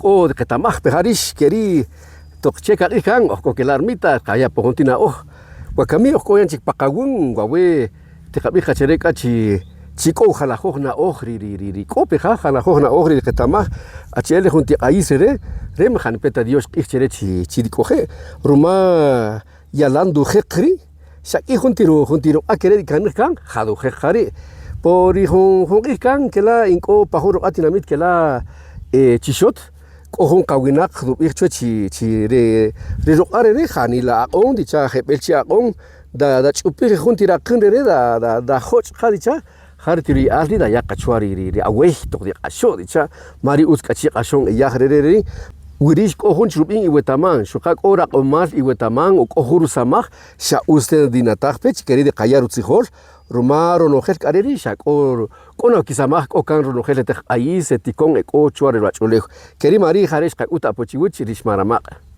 o de que tamaj pejarish queri tocheca ikan o que la ermita calla pojontina guacami o coyan chipacagún guawe te cabija chereca chico jalajona ri cope jalajona ri que tamaj HL junti ahí seré remjan peta Dios ichere chiricoje ruma yalandu jekri shaki juntiro a querer kan jadu jekari por hijo kan que la inco pajoro atinamit que la chishot kohon kawinak du ircho chi re roqare re khani la on dicha hebelchi on da chupi juntira kundere da hoch khadicha hartiri aldi da yakachwari ri away to di asho dicha mari uskachi ashon yahrere wirish kohon chupin iwetaman shukak ora qomal iwetaman o kohuru samaj sha usted dinataqpech querido qayarutzihol Romaro no gel careri shak or kono kisamaj o kan no gel ahí se ticon e 8 horas queri mari jaresh ka uta pochiwich rishmaramaq